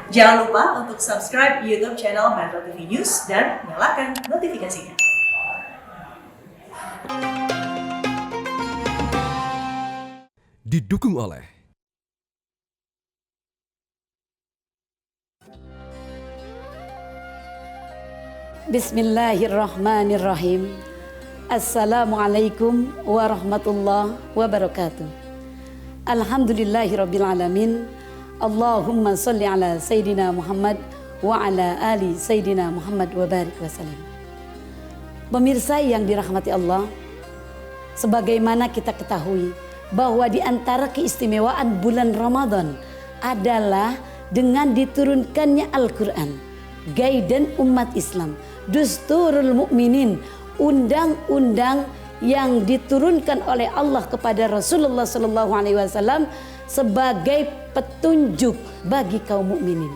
Jangan lupa untuk subscribe YouTube channel Metro TV News dan nyalakan notifikasinya. Didukung oleh Bismillahirrahmanirrahim. Assalamualaikum warahmatullahi wabarakatuh. Alhamdulillahirrabbilalamin. Allahumma salli ala Sayyidina Muhammad wa ala ali Sayyidina Muhammad wa barik wasallam. Pemirsa yang dirahmati Allah, sebagaimana kita ketahui bahwa di antara keistimewaan bulan Ramadan adalah dengan diturunkannya Al-Quran, guidance umat Islam, Dusturul Mukminin, undang-undang yang diturunkan oleh Allah kepada Rasulullah SAW sebagai petunjuk bagi kaum mukminin.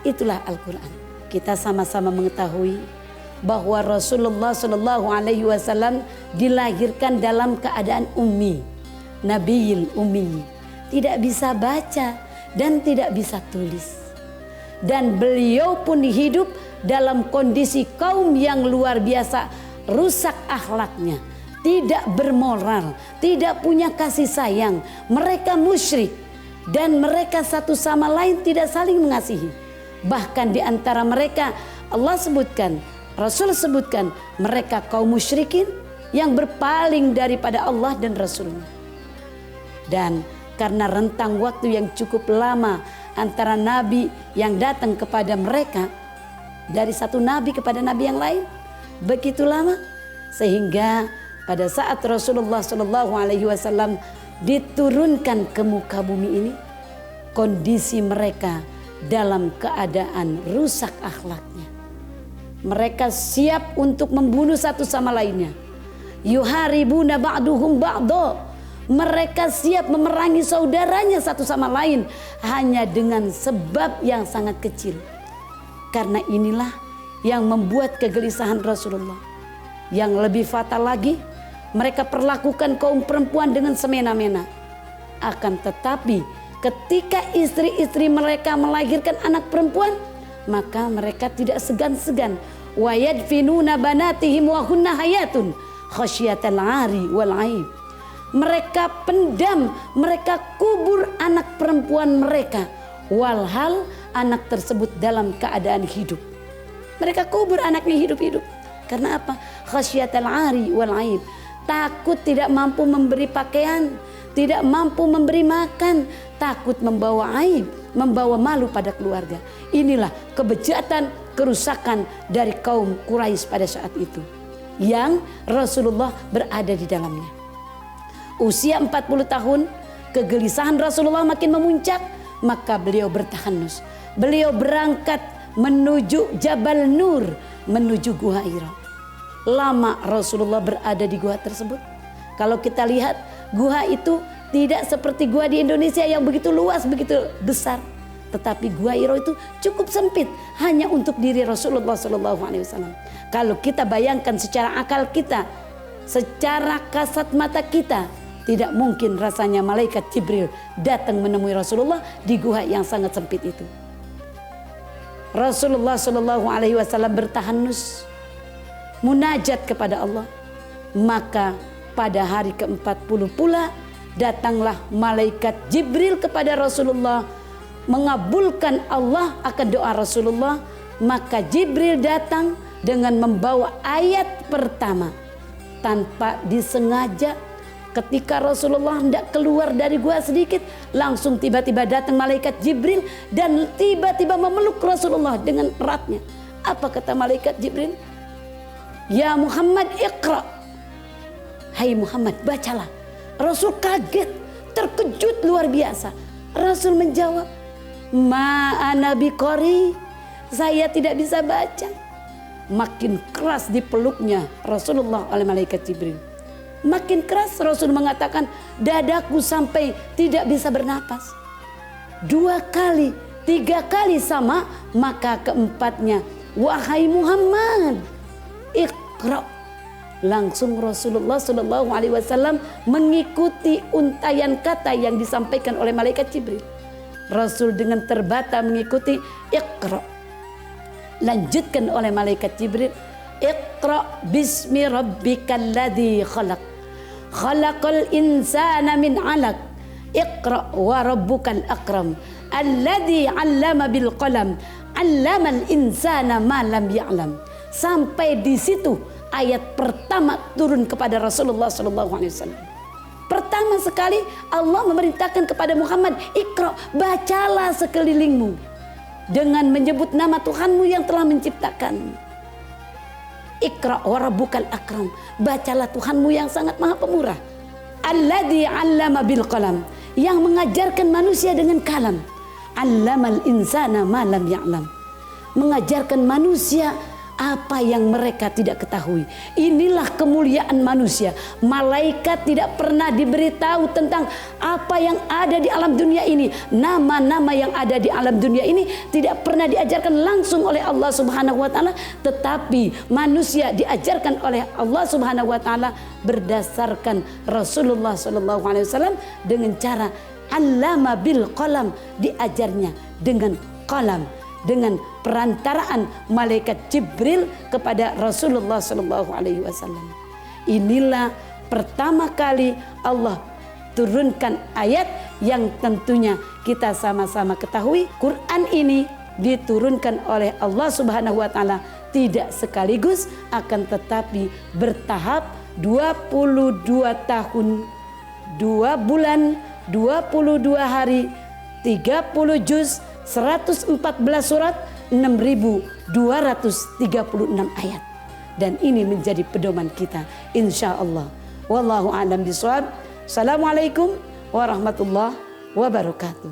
Itulah Al-Quran. Kita sama-sama mengetahui bahwa Rasulullah SAW dilahirkan dalam keadaan ummi, Nabiyil Ummi, tidak bisa baca dan tidak bisa tulis. Dan beliau pun hidup dalam kondisi kaum yang luar biasa rusak akhlaknya, tidak bermoral, tidak punya kasih sayang. Mereka musyrik dan mereka satu sama lain tidak saling mengasihi. Bahkan di antara mereka Allah sebutkan, Rasul sebutkan, mereka kaum musyrikin yang berpaling daripada Allah dan Rasulnya. Dan karena rentang waktu yang cukup lama antara nabi yang datang kepada mereka, dari satu nabi kepada nabi yang lain begitu lama, sehingga pada saat Rasulullah SAW diturunkan ke muka bumi ini, kondisi mereka dalam keadaan rusak akhlaknya. Mereka siap untuk membunuh satu sama lainnya. Yuharibuna ba'duhum ba'do. Mereka siap memerangi saudaranya satu sama lain hanya dengan sebab yang sangat kecil. Karena inilah yang membuat kegelisahan Rasulullah. Yang lebih fatal lagi, mereka perlakukan kaum perempuan dengan semena-mena. Akan tetapi ketika istri-istri mereka melahirkan anak perempuan, maka mereka tidak segan-segan. Wa yadfinuna banatihim wa hunna hayatun khasyatal 'ari wal 'aib. Mereka pendam, mereka kubur anak perempuan mereka, walhal anak tersebut dalam keadaan hidup. Mereka kubur anaknya hidup-hidup. Karena apa? Khasyatal 'ari wal 'aib. Takut tidak mampu memberi pakaian, tidak mampu memberi makan, takut membawa aib, membawa malu pada keluarga. Inilah kebejatan, kerusakan dari kaum Quraisy pada saat itu yang Rasulullah berada di dalamnya. Usia 40 tahun, kegelisahan Rasulullah makin memuncak, maka beliau bertahanus. Beliau berangkat menuju Jabal Nur, menuju Gua Hira. Lama Rasulullah berada di gua tersebut. Kalau kita lihat, gua itu tidak seperti gua di Indonesia yang begitu luas, begitu besar. Tetapi Gua Hira itu cukup sempit, hanya untuk diri Rasulullah SAW. Kalau kita bayangkan secara akal kita, secara kasat mata kita, tidak mungkin rasanya malaikat Jibril datang menemui Rasulullah di gua yang sangat sempit itu. Rasulullah SAW bertahanus, munajat kepada Allah. Maka pada hari ke-40 pula datanglah malaikat Jibril kepada Rasulullah, mengabulkan Allah akan doa Rasulullah. Maka Jibril datang dengan membawa ayat pertama. Tanpa disengaja, ketika Rasulullah hendak keluar dari gua sedikit, langsung tiba-tiba datang malaikat Jibril dan tiba-tiba memeluk Rasulullah dengan eratnya. Apa kata malaikat Jibril? Ya Muhammad, iqra. Hai Muhammad, bacalah. Rasul kaget, terkejut luar biasa. Rasul menjawab, ma ana biqari, saya tidak bisa baca. Makin keras dipeluknya Rasulullah oleh malaikat Jibril. Makin keras Rasul mengatakan, dadaku sampai tidak bisa bernapas. 2 kali, 3 kali sama, maka keempatnya, wahai Muhammad, iqra. Langsung Rasulullah SAW mengikuti untayan kata yang disampaikan oleh malaikat Jibril. Rasul dengan terbata mengikuti Iqra. Lanjutkan oleh malaikat Jibril, Iqra bismi rabbikal ladzi khalaq. Khalaqal insana min 'alaq. Iqra wa rabbukal akram. Alladzi 'allama bil qalam. 'Allamal insana ma lam ya'lam. Sampai di situ ayat pertama turun kepada Rasulullah SAW. Pertama sekali Allah memerintahkan kepada Muhammad, Iqra, bacalah sekelilingmu dengan menyebut nama Tuhanmu yang telah menciptakan. Iqra wa rabbukal akram, bacalah Tuhanmu yang sangat maha pemurah. Alladzi 'allama bil qalam, yang mengajarkan manusia dengan kalam. 'Allamal insana ma lam ya'lam, mengajarkan manusia apa yang mereka tidak ketahui. Inilah kemuliaan manusia. Malaikat tidak pernah diberitahu tentang apa yang ada di alam dunia ini. Nama-nama yang ada di alam dunia ini tidak pernah diajarkan langsung oleh Allah Subhanahu wa taala, tetapi manusia diajarkan oleh Allah Subhanahu wa taala berdasarkan Rasulullah sallallahu alaihi wasallam dengan cara 'allama bil qalam, diajarnya dengan qalam, dengan perantaraan malaikat Jibril kepada Rasulullah sallallahu alaihi wasallam. Inilah pertama kali Allah turunkan ayat yang tentunya kita sama-sama ketahui, Quran ini diturunkan oleh Allah Subhanahu wa taala tidak sekaligus, akan tetapi bertahap 22 tahun, 2 bulan, 22 hari, 30 juz, 114 surat, 6.236 ayat. Dan ini menjadi pedoman kita insya Allah. Wallahu a'lam bishawab. Assalamualaikum warahmatullahi wabarakatuh.